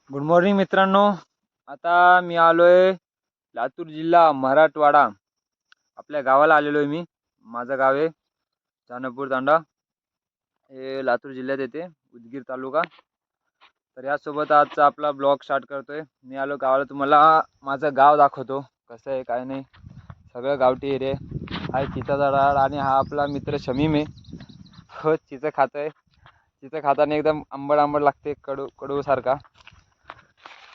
Good morning मित्रांनो. आता मी आलोय लातूर जिल्हा मराठवाडा. आपल्या गावाला आलेलो आहे मी. माझं गाव आहे जानपूर तांडा, हे लातूर जिल्ह्यात येते, उदगीर तालुका. तर यासोबत आजचा आपला ब्लॉग स्टार्ट करतोय. मी आलो गावाला, तुम्हाला माझं गाव दाखवतो कसं आहे काय नाही. सगळं गावठी एरिया आहे. चिचा झाड आणि हा आपला मित्र शमीम आहे. हो, चिचं खातोय. चिचं खाताना एकदम आंबट आंबट लागते, कडू कडू सारखा.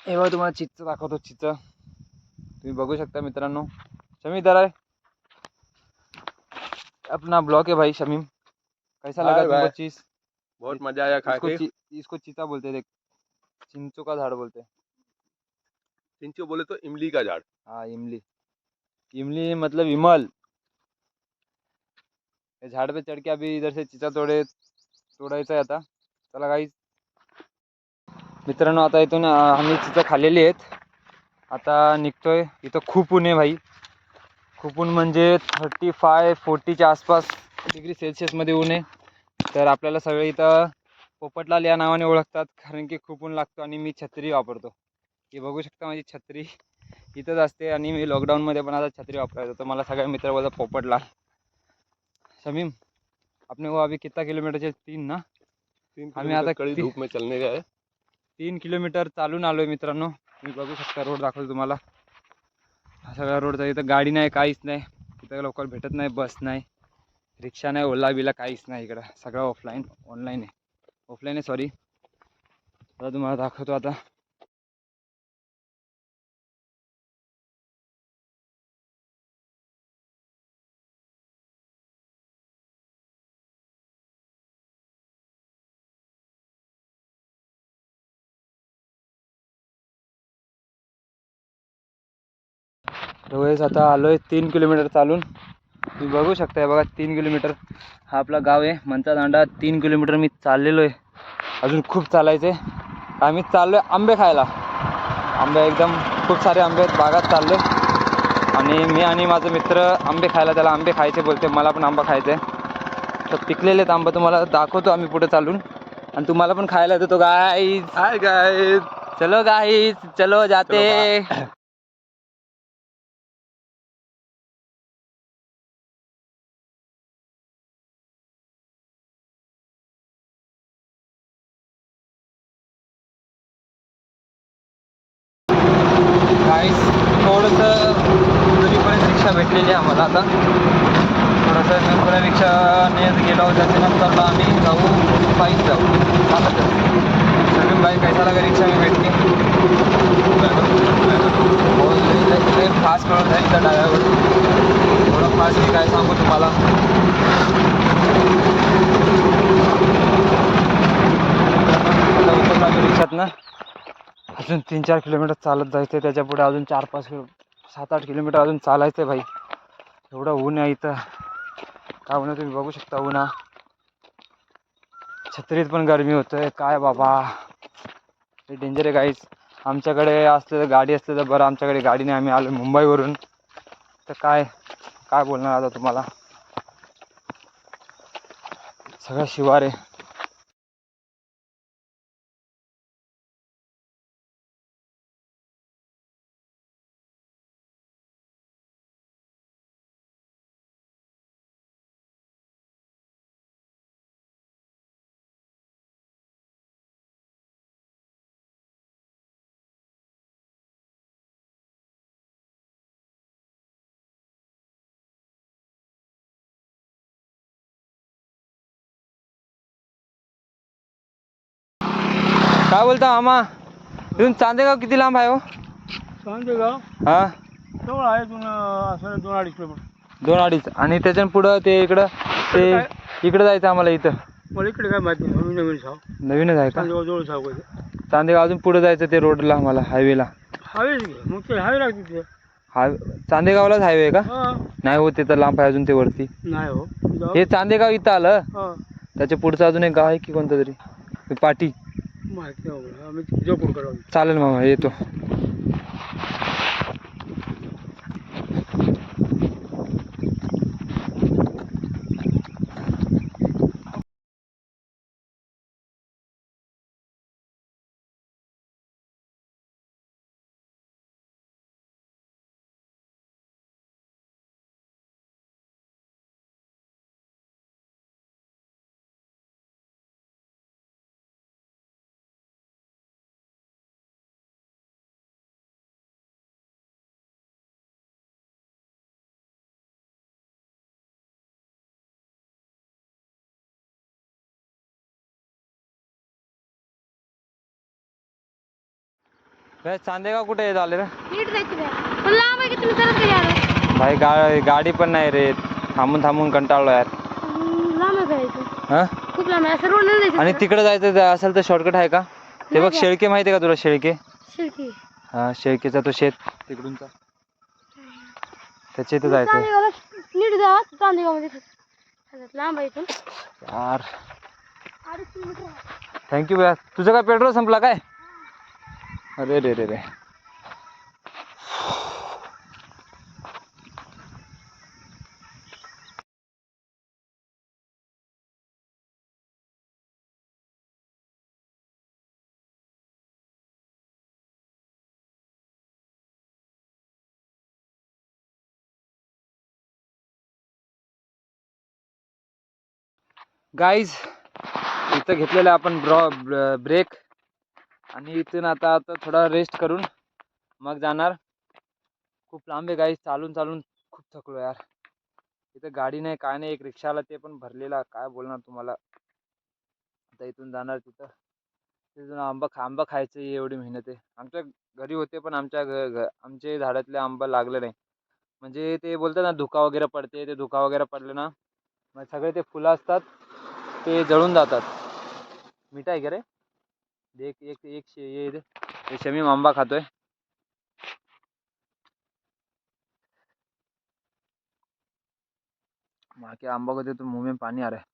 हे बघा, तुम्हाला चिचं दाखवतो. चिचं तुम्ही बघू शकता मित्रांनो. शमीम इधर आहे. अपना ब्लॉग है भाई शमीम. कैसा लगा तुमको चीज? बहुत मजा आया खा के। इसको चीता बोलते हैं, देख, चिंचों का झाड़ बोलते हैं। चिंचो बोले तो इमली का झाड़। हाँ, इमली। इमली मतलब इमल। ये झाड़ पे चढ़ के अभी इधर से चिचा तोडायचा आहे आता. चला गाईज मित्रांनो, आता इथून आम्ही चिचा खाल्लेली आहेत. आता निघतोय. इथं खूप ऊन आहे भाई, खूप ऊन म्हणजे 35-40च्या आसपास डिग्री सेल्सिअसमध्ये ऊन आहे. तर आपल्याला सगळे इथं पोपटलाल या नावाने ओळखतात, कारण की खूप ऊन लागतो. आणि मी छत्री वापरतो. हे बघू शकता, माझी छत्री इथंच असते. आणि मी लॉकडाऊनमध्ये पण आता छत्री वापरायचो. तर मला सगळे मित्र बोलतात पोपटलाल. शमीम, आपने वो अभी कितना किलोमीटरचे 3 ना? 3 आम्ही आता कड़ी धूप में चलने गए. 3 किलोमीटर चालून आलोय मित्रांनो. तुम्ही बघू शकता, रोड दाखवतो तुम्हाला. हा सगळा रोडचा. इथं गाडी नाही, काहीच नाही. इथं लवकर भेटत नाही, बस नाही, रिक्षा नाही, ओला बिला काहीच नाही. इकडं सगळं ऑनलाईन आहे. ऑफलाईन आहे, सॉरी. आता तुम्हाला दाखवतो. आता रोज आता आलोय 3 किलोमीटर चालून. तुम्ही बघू शकता, हे बघा 3 किलोमीटर. हा आपला गाव आहे मंचा तांडा. 3 किलोमीटर मी चाललेलो आहे. अजून खूप चालायचं आहे. आम्ही चाललो आहे आंबे खायला. आंबे एकदम खूप सारे आंबे आहेत, बागात चाललो आहे. आणि मी आणि माझा मित्र आंबे खायला, त्याला आंबे खायचे बोलते, मला पण आंबा खायचा आहे. तर पिकलेले आहेत आंबा, तुम्हाला दाखवतो आम्ही पुढे चालून. आणि तुम्हाला पण खायला देतो गाईज. Hi guys. चलो गाईज, चलो जाते. गाईस, थोडंसं दुरीपर्यंत रिक्षा भेटलेली आहे आम्हाला. आता थोडंसं दुरीपर्यंत रिक्षाने गेलो, त्याच्यानंतर आम्ही जाऊ पायी जाऊ. चालत सगळी बाईक कैसा लागा रिक्षा मी भेटली. फास्ट पळत आहे इथं डाव्यावर. थोडं फास्ट मी काय सांगू तुम्हाला. आता उतरलो आम्ही रिक्षात ना. अजून 3-4 किलोमीटर चालत जायचं आहे. त्याच्या पुढे अजून 7-8 किलोमीटर अजून चालायचं आहे भाई. एवढं ऊन आहे इथं. काय ऊन आहे तुम्ही बघू शकता. ऊन, छत्रीत पण गरमी होतंय. काय बाबा, हे डेंजर आहे गाईज. आमच्याकडे असलं तर गाडी असलं तर बरं. आमच्याकडे गाडी नाही. आम्ही आलो मुंबईवरून. तर काय बोलणार आता तुम्हाला. सगळं शिवार आहे. काय बोलता मामा, इथून चांदेगाव किती लांब आहे हो? चांदेगाव हा, जवळ आहे. असं 2-2.5 किलोमीटर. 2-2.5. आणि त्याच्यानं पुढं ते इकडं, ते इकडं जायचं आम्हाला. इथं मला इकडे काय माहिती नाही, नवीन साव. नवीनच आहे का? चांदेगाव जवळ साव काय चांदेगाव अजून पुढे जायचं ते रोडला, आम्हाला हायवेला. हवेच घे, मग ते हवे लागते ते. चांदेगावलाच हायवे आहे का? हा, नाही हो, ते तर लांब आहे अजून, ते वरती. नाही हो. हे चांदेगाव इथं आलं. हा, त्याच्या पुढचं अजून एक गाव आहे की कोणतं तरी, पाटी. माहिती नाही मला. आम्ही जोपूर करावं. चालेल मामा, येतो. काय चांदेगाव कुठे आहे आले रे नीट जायचं बाय पण लांब आहे की तुम्ही करत कधी आला भाई गाडी पण नाही रे थांबून थांबून कंटाळलो यार लांब आहे जायचं हा खूप लांब आहे असं रोड नाही जायचं आणि तिकडे जायचं असेल तर शॉर्टकट आहे का ते बघ नाही शेळके माहिती आहे का तुला शेळके शिरकी हा शेळकेचा तो शेत तिकडूनचा त्याच्या इथं जायचं चांदेगावला नीट जा चांदेगावमध्ये लांब आहे इथून यार 2.5 किलोमीटर आहे. थँक्यू भैया तुझं काय पेट्रोल संपला काय अरे रे रे रे गाईज इथं घेतलेलं आपण ब्रेक आणि इथून आता थोडा रेस्ट करून मग जाणार खूप लांब आहे गाईज चालून चालून खूप थकलो यार इथं गाडी नाही काय नाही एक रिक्षाला ते पण भरलेला काय बोलणार तुम्हाला आता इथून जाणार तिथून आंबा खायचं एवढी मेहनत आहे आमच्या घरी होते पण आमच्या झाडातले आंबा लागले नाही म्हणजे ते बोलतात ना धुका वगैरे पडते ते धुका वगैरे पडले ना मग सगळे ते फुलं असतात ते जळून जातात मीठ आहे का रे एक एक एक ये दे शमीम आंबा खातोय माके आंबा को दे तो मुंह में पानी आ रहा है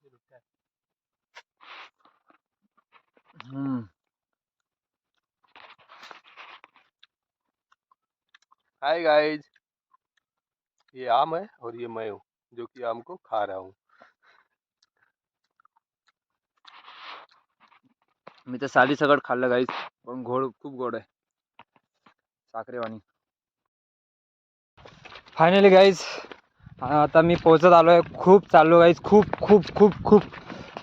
हाय गाइस, ये आम है और ये मैं हूँ जो कि आम को खा रहा हूँ। मी तर साली सगळं खाल्लं गाईस पण खूप गोड आहे साखरेवाणी फायनली गाईज आता मी पोहोचत आलो आहे खूप चाललो गाईज खूप खूप खूप खूप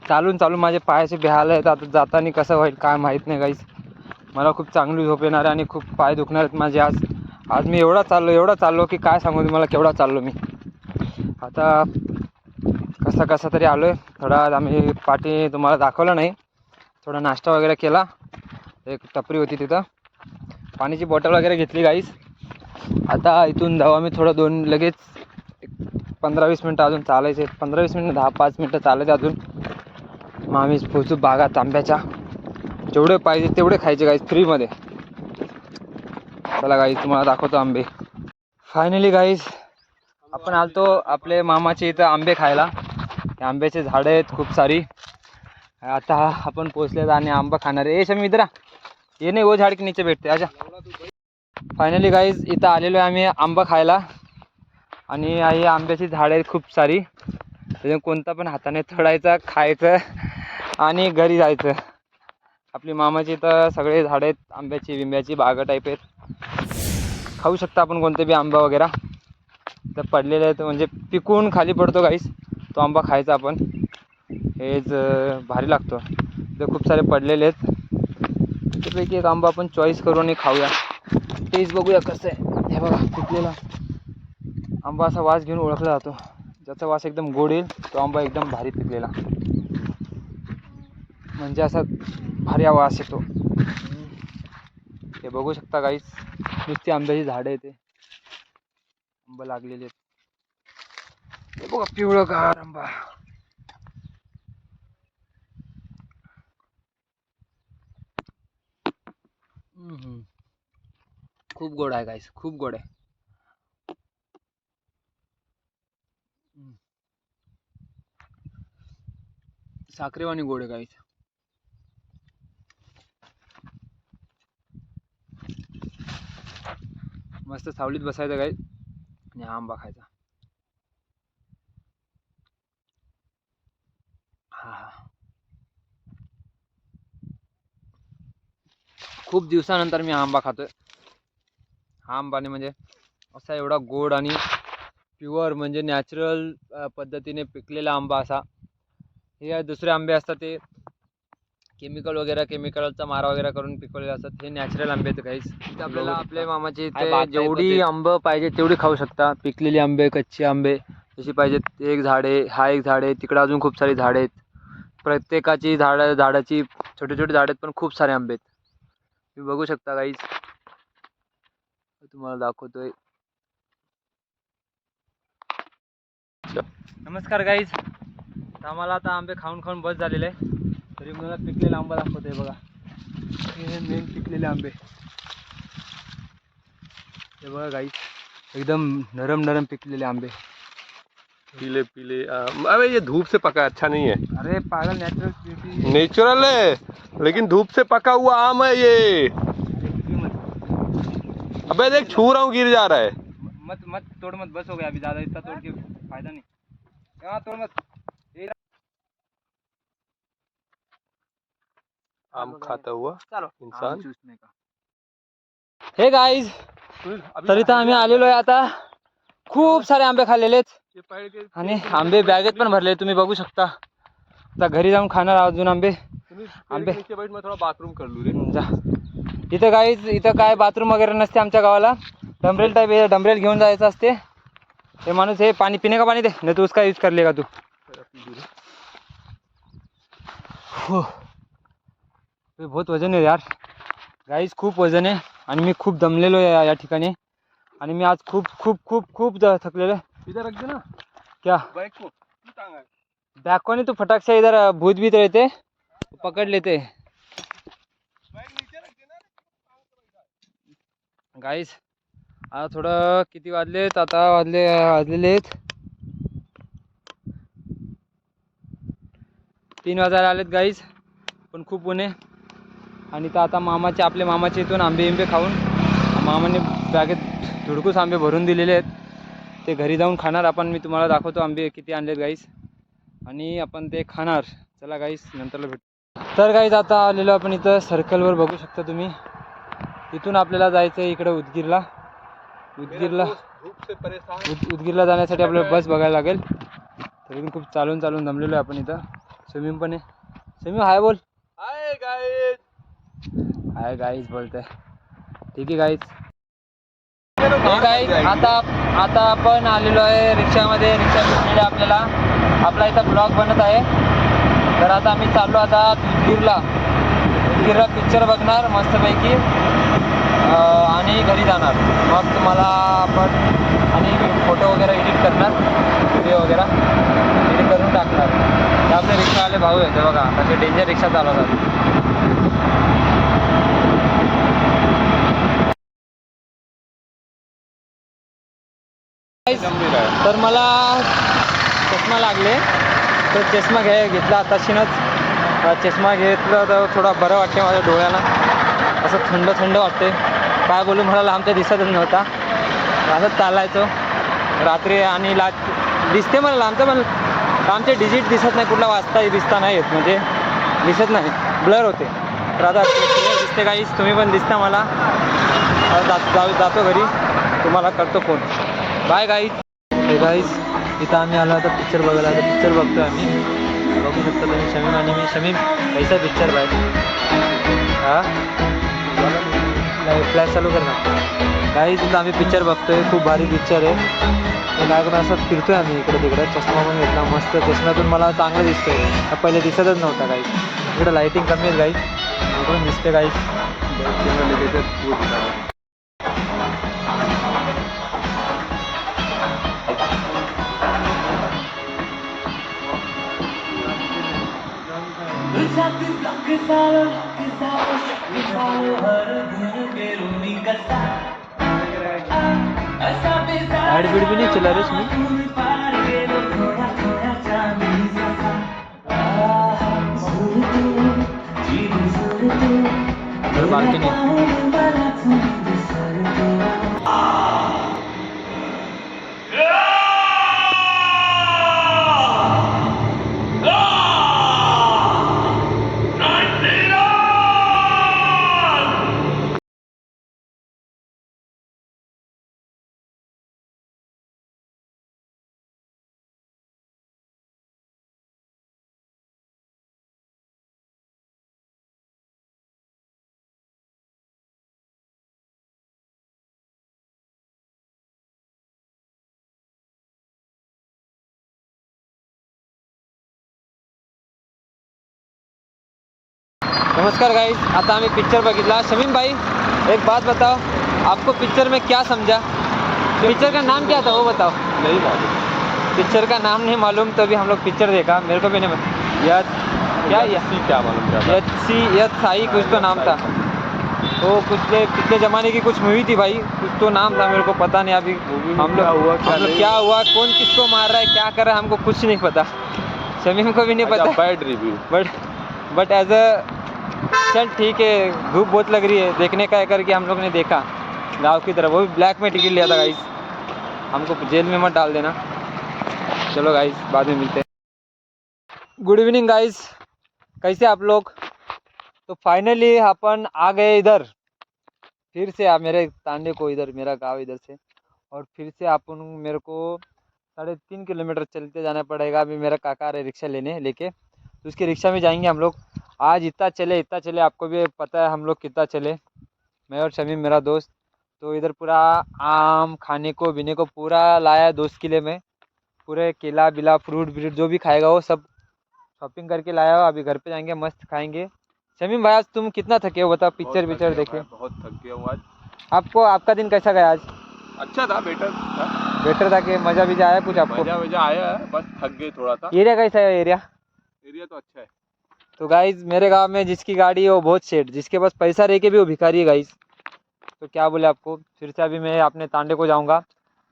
चालून माझे पायाचे बेहाल आहेत आता जाताना कसं होईल काय माहीत नाही गाईज मला खूप चांगली झोप येणार आहे आणि खूप पाय दुखणार आहेत माझे आज मी एवढा चाललो की काय सांगू तुम्हाला केवढा चाललो मी आता कसं तरी आलो आहे थोडा आम्ही पाठी तुम्हाला दाखवलं नाही थोडा नाश्ता वगैरे केला एक टपरी होती तिथं पाण्याची बॉटल वगैरे घेतली गाईस आता इथून जाऊ आम्ही थोडं लगेच 15-20 मिनटं अजून चालायचे 15-20 मिनटं 10-5 मिनटं चालायचे अजून मग आम्ही पोहोचू बागात आंब्याच्या जेवढे पाहिजे तेवढे खायचे गाईस फ्रीमध्ये चला गाईस तुम्हाला दाखवतो आंबे फायनली गाईस आपण आलतो आपले मामाचे इथं आंबे खायला आंब्याचे झाडं आहेत खूप सारी आता आपण पोचले आणि आंबा खाणार आहे शमी मित्रा ये नाही वो झाड के नीचे भेटते आजा फायनली गाईज इथं आलेलो आहे आम्ही आंबा खायला आणि आई आंब्याची झाडं आहेत खूप सारी त्याच्यात कोणता पण हाताने तोडायचा खायचं आणि घरी जायचं आपली मामाची इथं सगळे झाडं आहेत आंब्याची बिंब्याची बागा टाईप आहेत खाऊ शकता आपण कोणते बी आंबा वगैरे तर पडलेले आहेत म्हणजे पिकून खाली पडतो गाईस तो आंबा खायचा आपण हेच भारी लागतो ते खूप सारे पडलेले आहेत त्यापैकी एक आंबा आपण चॉईस करू आणि खाऊया टेस्ट बघूया कसं आहे हे बघा पिकलेला आंबा असा वास घेऊन ओळखला जातो ज्याचा वास एकदम गोड येईल तो आंबा एकदम भारी पिकलेला म्हणजे असा भारी वास येतो हे बघू शकता गाईस नुसती आंब्याची झाडं आहे ते आंबा लागलेले आहेत हे बघा पिवळगार आंबा खूप गोड आहे गाईस खूप गोड आहे साखरेवाणी गोड आहे गाईस मस्त सावलीत बसायचं गाईस आणि हा आंबा खायचा हा खूप दिवसानंतर मी आंबा खातोय हा आंबाने म्हणजे असा एवढा गोड आणि प्युअर म्हणजे नॅचरल पद्धतीने पिकलेला आंबा असा हे दुसरे आंबे असतात ते केमिकलचा मारा वगैरे करून पिकवलेले असतात हे नॅचरल आंबे आहेत काहीच आपल्याला आपल्या मामाचे इथे जेवढी आंबं पाहिजे तेवढी खाऊ शकता पिकलेली आंबे कच्चे आंबे जशी पाहिजेत एक झाडे हा एक झाड आहे तिकडं अजून खूप सारी झाडे आहेत प्रत्येकाची झाडाची छोटे छोटे झाड आहेत पण खूप सारे आंबे आहेत तुम्ही बघू शकता गाईस तुम्हाला दाखवतोय. नमस्कार गाईज. आम्हाला आता आंबे खाऊन खाऊन बस झालेले आहे. तरी मला पिकलेला आंबा दाखवतोय बघा. हे मेन पिकलेले आंबे हे बघा गाईज, एकदम नरम नरम पिकलेले आंबे. पीले पीले अबे ये धूप से पका अच्छा नहीं है. अरे पागल, नेचुरल ब्यूटी. नेचुरल है लेकिन धूप से पका हुआ आम है ये. अबे देख छू रहा हूँ गिर जा रहा है. मत मत तोड़ मत, बस हो गया अभी, ज़्यादा इतना तोड़ के फायदा नहीं. यहाँ तोड़ मत. आम खाता हुआ चलो इंसान. चूसने का. हे गाईज, तरी तर आम्ही आलेलो आहे आता. खूप सारे आंबे खाल्लेले आणि आंबे बॅगेत पण भरले, तुम्ही बघू शकता. आता घरी जाऊन खाणार अजून आंबे. आंबे मैं थोड़ा बाथरूम कर लूँ रे. जा. इथं गाईज, इथं काय बाथरूम वगैरे नसते आमच्या गावाला. डंबरेल टाइप आहे, डंबरेल घेऊन जायचं असते. हे माणूस, हे पाणी पिणे का पाणी दे, नाही तो उसका यूज कर लेगा तू. हो, हे बहुत वजन आहे यार गाईज, खूप वजन आहे. आणि मी खूप दमलेलो आहे या ठिकाणी. आणि मी आज खूप खूप खूप खूप थकलेलो आहे. इधर रख देना क्या बाइक को. तू टांगा है. बैग को नहीं, तो फटाक से इधर भूत भीत रहते पकड़ लेते. बाइक नीचे रख देना. गाईज आता थोडं किती वाजलेत, आता वाजलेले आहेत 3 वाजायला आलेत गाईज. पण खूप ऊन आहे. आणि तर आता आपल्या मामाच्या इथून आंबे खाऊन मामाने बॅगेत धुडकूस आंबे भरून दिलेले आहेत. ते घरी जाऊन खाणार आपण. मी तुम्हाला दाखवतो आंबे किती आणलेत गाईज, आणि आपण ते खाणार. चला गाईज, नंतरला भेटू. तर गाईज आता आलेलो आपण इथं सर्कलवर, बघू शकता तुम्ही. इथून आपल्याला जायचं आहे इकडं उदगीरला. उदगीरला जाण्यासाठी आपल्याला बस बघायला लागेल. तरी खूप चालून दमलेलो आहे आपण इथं. स्विमिंग पण आहे. स्विमिंग हाय बोल. Hi guys. हाय गाईज बोलतोय. ठीक आहे गाईज. हे गाईज, आता आपण आलेलो आहे रिक्षामध्ये. रिक्षा भेटलेली आपल्याला. आपला इथं ब्लॉग बनत आहे. तर आता आम्ही चाललो आता उदगीरला पिक्चर बघणार मस्तपैकी, आणि घरी जाणार. मग तुम्हाला आपण आणि फोटो वगैरे एडिट करणार, व्हिडिओ वगैरे एडिट करून टाकणार. ते आपले रिक्षावाले भाऊ आहेत बघा, तसे डेंजर रिक्षा चालवतात. तर मला चष्मा लागले, तर चष्मा घेतला आताशीनच. चष्मा घेतला तर थोडा बरं वाटते माझ्या डोळ्याला. असं थंड थंड वाटते. काय बोलू, मला लांबचा दिसतच नव्हता. असंच चालायचो रात्री, आणि दिसते मला लांबचं, पण लांबचे डिजिट दिसत नाही, कुठला दिसता नाही येत, म्हणजे दिसत नाही, ब्लर होते. तर आता दिसते गाईज, तुम्ही पण दिसता मला. जातो घरी, तुम्हाला करतो phone. Bye guys. Hey guys, इथं आम्ही आलो आता पिक्चर बघायला. आता पिक्चर बघतोय आम्ही. बघू शकता तुम्ही शमीम आणि मी. शमीम कैसा पिक्चर बाय. हां, फ्लॅश चालू कर ना. गाईज, इथं आम्ही पिक्चर बघतोय. खूप भारी पिक्चर आहे. काय करून असं फिरतोय आम्ही इकडे तिकडे. चष्मा पण घेतला मस्त. चष्म्यातून मला चांगलं दिसतंय, पहिले दिसतच नव्हता गाईज. इकडे लाईटिंग कमी आहे गाईज, इकडून दिसते गाईज. ॲड बीड भी नहीं चला रहा इसमें. बाल्कनी. नमस्कार गाईज, आता आम्ही पिक्चर बघितला. शमीम भाई, एक बात बताओ, आपको पिक्चर में क्या समझा? पिक्चर का नाम क्या था वो बताओ। नहीं मालूम। पिक्चर का नाम नहीं मालूम, तभी हम लोग पिक्चर देखा, मेरे को भी नहीं पता। क्या क्या मालूम क्या था? यत साई कुछ तो नाम था। तो पिछले ज़माने की कुछ मूवी थी भाई, कुछ तो नाम था, मेरे को पता नहीं अभी। हम लोग क्या हुआ, कौन किसको मार रहा है, क्या कर रहा है, हमको कुछ नहीं पता। शमीम को भी नहीं पता। Bad review. But as a चल ठीक है, धूप बहुत लग रही है, देखने का है करके हम लोग ने देखा गाँव की तरफ। वो भी ब्लैक में टिकट लिया था गाइस, हमको जेल में मत डाल देना। चलो गाइस, बाद में मिलते हैं। गुड इवनिंग गाइस, कैसे आप लोग? तो फाइनली अपन आ गए इधर, फिर से आप मेरे तांडे को, इधर मेरा गांव इधर से, और फिर से अपन मेरे को 3.5 किलोमीटर चलते जाना पड़ेगा। अभी मेरा काका आ रहे रिक्शा लेके, तो उसकी रिक्शा में जाएंगे हम लोग। आज इतना चले, आपको भी पता है हम लोग कितना चले, मैं और शमीम मेरा दोस्त। तो इधर पूरा आम खाने को पीने को पूरा लाया 2 किलो में, पूरे केला बिला फ्रूट व्रूट जो भी खाएगा वो सब शॉपिंग करके लाया हो। अभी घर पे जाएंगे, मस्त खाएंगे। शमीम भाई आज तुम कितना थके हो बताओ, पिक्चर देखे? बहुत थक गया हूँ आज। आपका दिन कैसा गया आज? अच्छा था, बेटर था कि मज़ा भी आया कुछ आपको? मजा आया है, बस थक गए थोड़ा सा। एरिया कैसा है एरिया? एरिया तो अच्छा है। तो गाइज मेरे गांव में जिसकी गाड़ी है वो बहुत सेठ, जिसके पास पैसा रह के भी वो भिखारी है गाइज। तो क्या बोले आपको, फिर से अभी मैं अपने तांडे को जाऊंगा,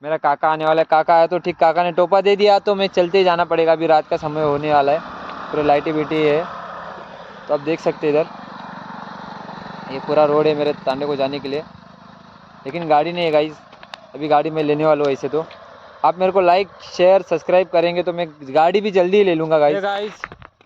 मेरा काका आने वाला है। काका आया तो ठीक, काका ने टोपा दे दिया तो मैं चलते ही जाना पड़ेगा। अभी रात का समय होने वाला है, पूरा लाइटी बीटी है। तो आप देख सकते हैं इधर ये पूरा रोड है मेरे तांडे को जाने के लिए, लेकिन गाड़ी नहीं है गाइज। अभी गाड़ी मैं लेने वाला हूँ। ऐसे तो आप मेरे को लाइक शेयर सब्सक्राइब करेंगे तो मैं गाड़ी भी जल्दी ही ले लूँगा गाइज।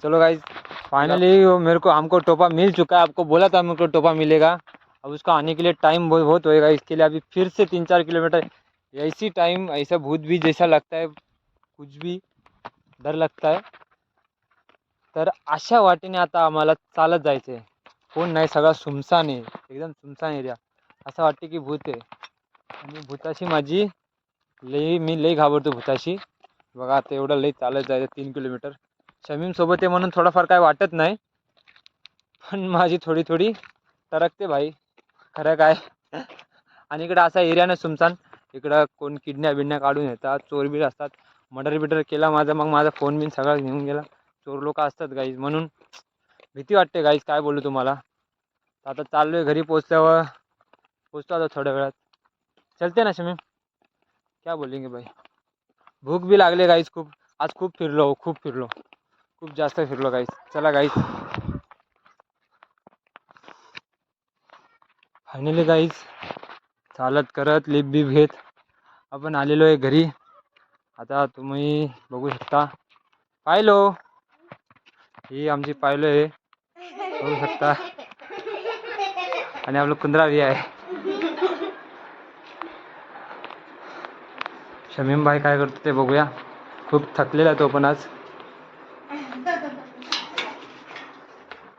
चलो गाइज, फाइनली वो मेरे को हमको टोपा मिल चुका है। आपको बोला था मेरे को टोपा मिलेगा, अब उसका आने के लिए टाइम बहुत होएगा। इसके लिए अभी फिर से 3-4 किलोमीटर ऐसी टाइम, ऐसा भूत भी जैसा लगता है, कुछ भी डर लगता है। तर अशा वाटेने आता आम्हाला चालत जायचं आहे, कोण नाही, सगळा सुमसान आहे, एकदम सुमसान एरिया। असं वाटते की भूत आहे, आणि भूताशी मी लई घाबरतो भूताशी। बघा आता एवढं लई चालत जायचं 3 किलोमीटर। शमीम सोबत आहे म्हणून थोडंफार काय वाटत नाही, पण माझी थोडी तरकते भाई, खरं काय। आणि इकडं असा एरिया ना सुमसान, इकडं कोण किडनॅप काढून येतात, चोर बीर असतात। मर्डर केला माझा, मग माझा फोन बिन सगळा घेऊन गेला, चोर लोक असतात गाईज, म्हणून भीती वाटते गाईज, काय बोलू तुम्हाला। आता चाललोय घरी, पोचतो आता थोड्या वेळात। चलते ना शमीम, क्या बोलेंगे भाई। भूक भी लागले गाईज खूप, आज खूप फिरलो, खूप जास्त फिरलो गाईज। चला गाईज, फायनली गाईज चालत करत लिप बीप घेत आपण आलेलो आहे घरी। आता तुम्ही बघू शकता पायलो, ही आमची पायलो आहे, बघू शकता, आणि आपलं कुंद्रा भी आहे। शमीम भाई काय करतो ते बघूया, खूप थकलेला तो पण आज।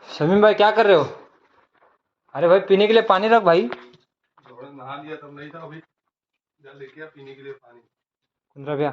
शमीम भाई क्या कर रहे हो? अरे भाई पीने के लिए पानी रख भाई। नहा लिया तब नहीं था, अभी जा लेके आ पीने के लिए पानी। कुंद्रा भैया